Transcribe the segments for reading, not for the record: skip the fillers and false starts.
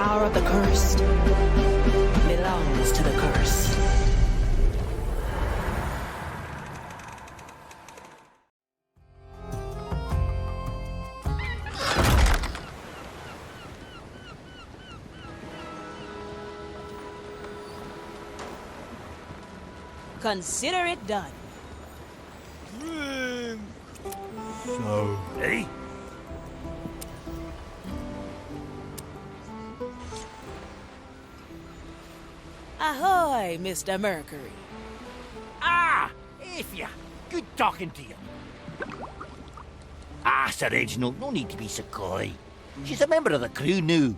power of the cursed belongs to the cursed. Consider it done. So... Hey? Ahoy, Mr. Mercury. Ah! Ifya! Good talking to you. Ah, Sir Reginald, no need to be so coy. She's a member of the crew now.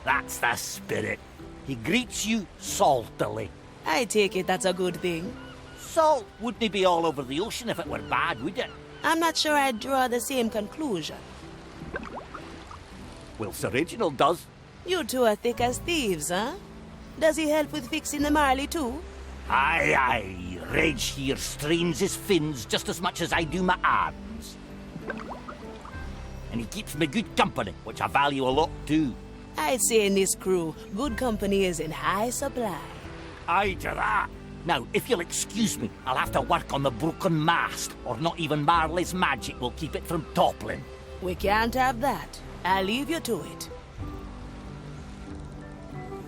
That's the spirit. He greets you saltily. I take it that's a good thing. Salt wouldn't be all over the ocean if it were bad, would it? I'm not sure I'd draw the same conclusion. Well, Sir Reginald does. You two are thick as thieves, huh? Does he help with fixing the Marley too? Aye, aye. Reg here strains his fins just as much as I do my arms. And he keeps me good company, which I value a lot too. I'd say in this crew, good company is in high supply. Aye to that. Now, if you'll excuse me, I'll have to work on the broken mast, or not even Marley's magic will keep it from toppling. We can't have that. I'll leave you to it.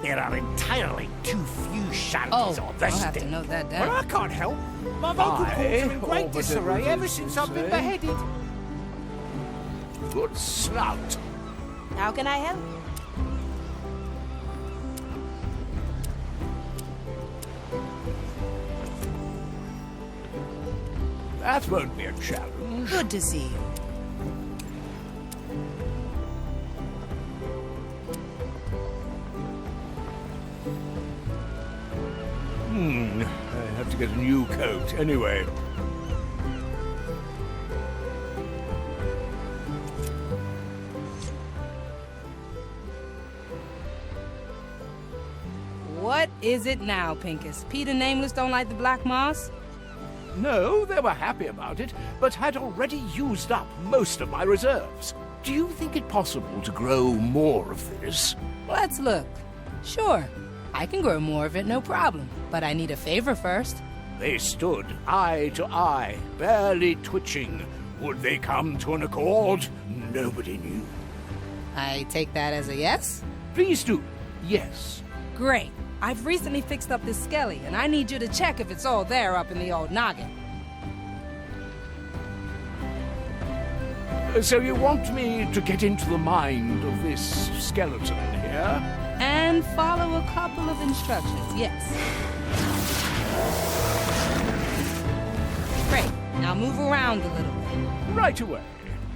There are entirely too few shanties on this I'll have thing. to note that Well, down. I can't help. My vocal cords are in great disarray ever since I've been beheaded. Good snout. How can I help? That won't be a challenge. Good to see you. I have to get a new coat anyway. What is it now, Pinkus? Peter Nameless don't like the black moss? No, they were happy about it, but had already used up most of my reserves. Do you think it possible to grow more of this? Let's look. Sure, I can grow more of it, no problem. But I need a favor first. They stood eye to eye, barely twitching. Would they come to an accord? Nobody knew. I take that as a yes? Please do. Yes. Great. I've recently fixed up this skelly, and I need you to check if it's all there up in the old noggin. So you want me to get into the mind of this skeleton here? And follow a couple of instructions, yes. Great. Now move around a little bit. Right away.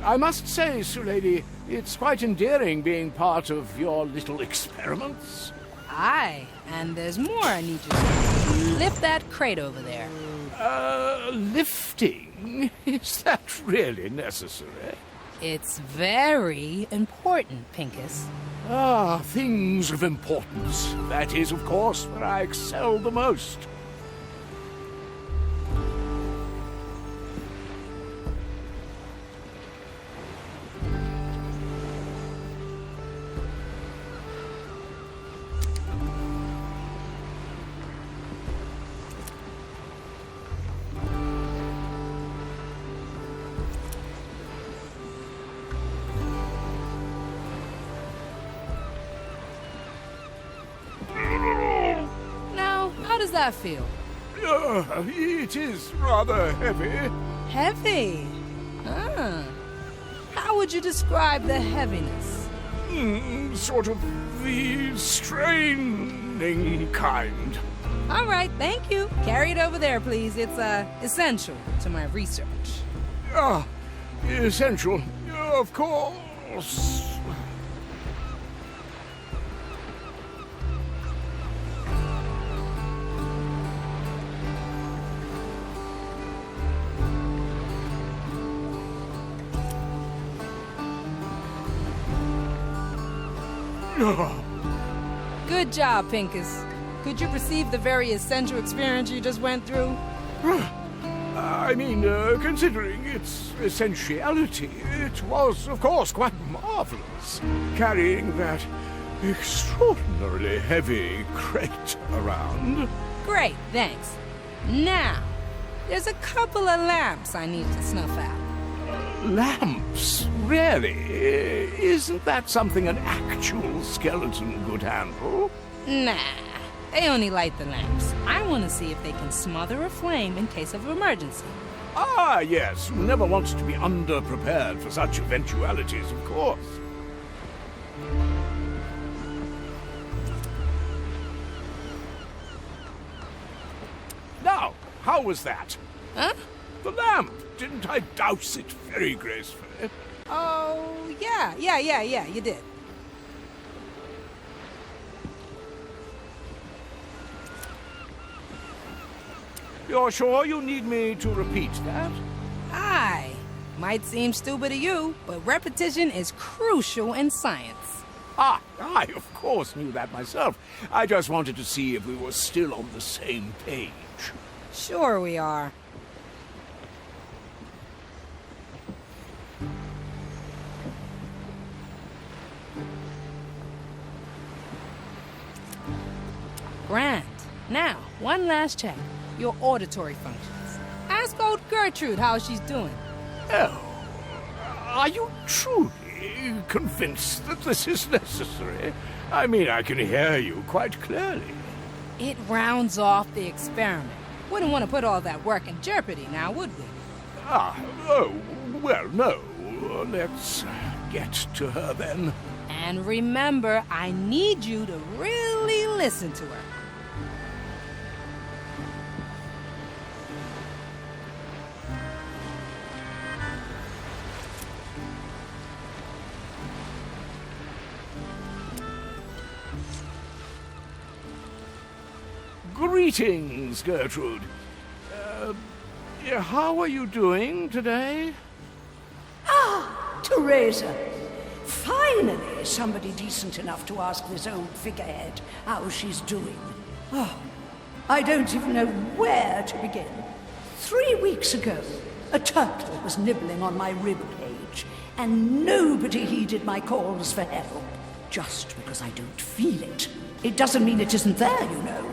I must say, Sir Lady, it's quite endearing being part of your little experiments. Aye, and there's more I need you to do. Lift that crate over there. Lifting? Is that really necessary? It's very important, Pinkus. Ah, things of importance. That is, of course, where I excel the most. Now, how does that feel? It is rather heavy. Heavy? Ah. How would you describe the heaviness? Sort of the straining kind. All right, thank you. Carry it over there, please. It's, essential to my research. Ah, essential. Of course. Good job, Pinkus. Could you perceive the very essential experience you just went through? I mean, considering its essentiality, it was, of course, quite marvelous, carrying that extraordinarily heavy crate around. Great, thanks. Now, there's a couple of lamps I need to snuff out. Lamps? Really? Isn't that something an actual skeleton could handle? Nah, they only light the lamps. I want to see if they can smother a flame in case of emergency. Ah, yes. Never wants to be underprepared for such eventualities, of course. Now, how was that? Huh? The lamp. Didn't I douse it very gracefully? Oh, yeah, you did. You're sure you need me to repeat that? Aye. Might seem stupid to you, but repetition is crucial in science. Ah, I of course knew that myself. I just wanted to see if we were still on the same page. Sure we are. Grand. Now, one last check. Your auditory functions. Ask old Gertrude how she's doing. Oh, are you truly convinced that this is necessary? I mean, I can hear you quite clearly. It rounds off the experiment. Wouldn't want to put all that work in jeopardy now, would we? Well, no. Let's get to her then. And remember, I need you to really listen to her. Greetings, Gertrude. How are you doing today? Teresa, finally somebody decent enough to ask this old figurehead how she's doing. Oh, I don't even know where to begin. 3 weeks ago, a turtle was nibbling on my rib cage, and nobody heeded my calls for help. Just because I don't feel it, it doesn't mean it isn't there, you know.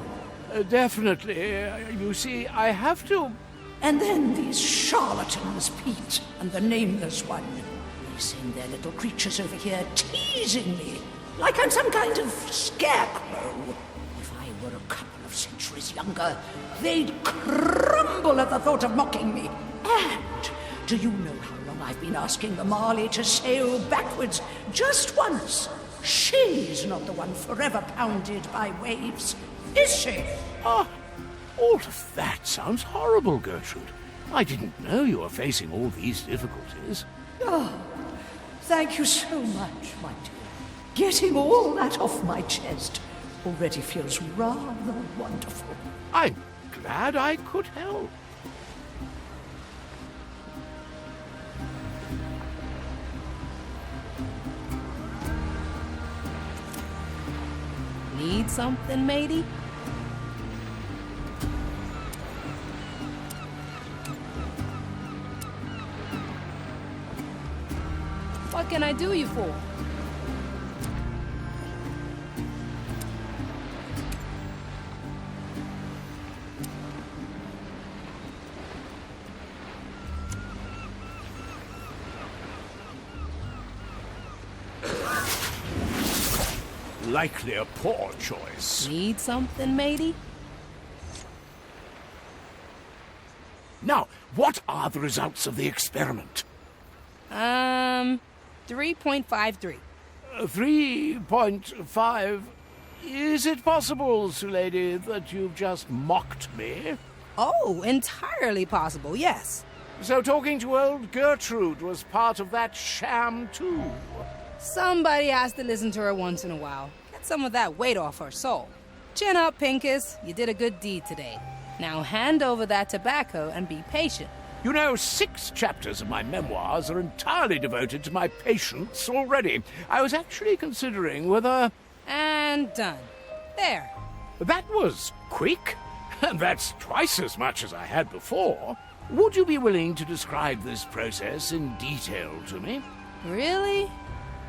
Definitely. You see, I have to... And then these charlatans, Pete and the nameless one, they send their little creatures over here teasing me, like I'm some kind of scarecrow. If I were a couple of centuries younger, they'd crumble at the thought of mocking me. And do you know how long I've been asking the Marley to sail backwards just once? She's not the one forever pounded by waves, is she? Ah, all of that sounds horrible, Gertrude. I didn't know you were facing all these difficulties. Oh, thank you so much, my dear. Getting all that off my chest already feels rather wonderful. I'm glad I could help. Need something, matey? What can I do you for? Likely a poor choice. Need something, matey? Now, what are the results of the experiment? 3.53. 3.5... Is it possible, Sir Lady, that you've just mocked me? Oh, entirely possible, yes. So talking to old Gertrude was part of that sham, too? Somebody has to listen to her once in a while. Get some of that weight off her soul. Chin up, Pinkus. You did a good deed today. Now hand over that tobacco and be patient. You know, 6 chapters of my memoirs are entirely devoted to my patients already. I was actually considering whether... And done. There. That was quick. And that's twice as much as I had before. Would you be willing to describe this process in detail to me? Really?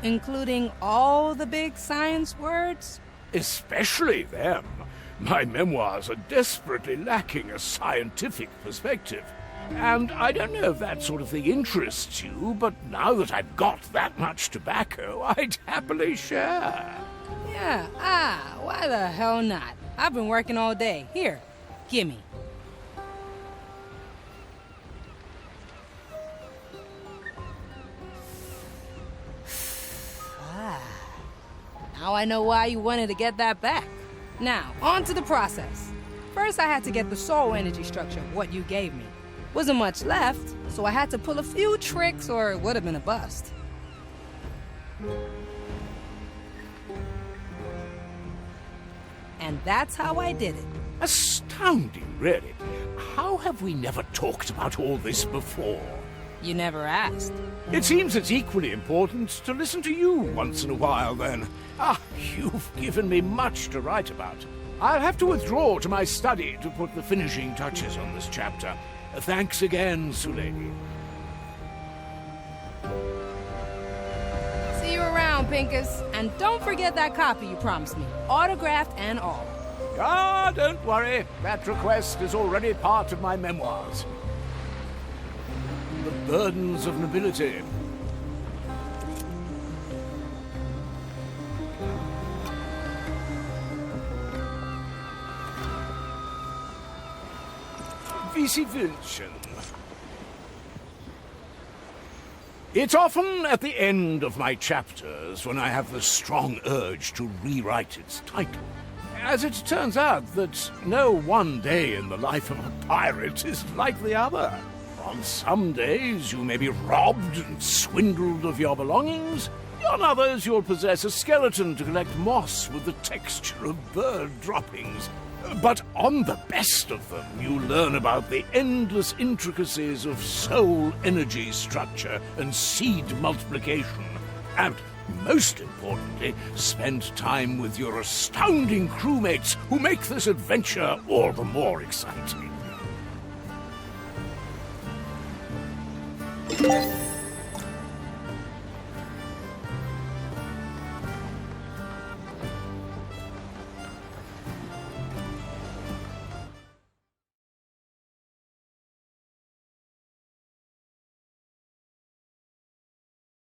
Including all the big science words? Especially them. My memoirs are desperately lacking a scientific perspective. And I don't know if that sort of thing interests you, but now that I've got that much tobacco, I'd happily share. Yeah, why the hell not? I've been working all day. Here, gimme. Now I know why you wanted to get that back. Now, on to the process. First, I had to get the soul energy structure of what you gave me. Wasn't much left, so I had to pull a few tricks or it would have been a bust. And that's how I did it. Astounding, really. How have we never talked about all this before? You never asked. It seems it's equally important to listen to you once in a while, then. You've given me much to write about. I'll have to withdraw to my study to put the finishing touches on this chapter. Thanks again, Sulady. See you around, Pinkus. And don't forget that copy you promised me, autographed and all. Don't worry. That request is already part of my memoirs. The Burdens of Nobility. Vici Vilchen. It's often at the end of my chapters when I have the strong urge to rewrite its title. As it turns out that no one day in the life of a pirate is like the other. On some days you may be robbed and swindled of your belongings. On others you'll possess a skeleton to collect moss with the texture of bird droppings. But on the best of them, you learn about the endless intricacies of soul energy structure and seed multiplication. And, most importantly, spend time with your astounding crewmates who make this adventure all the more exciting.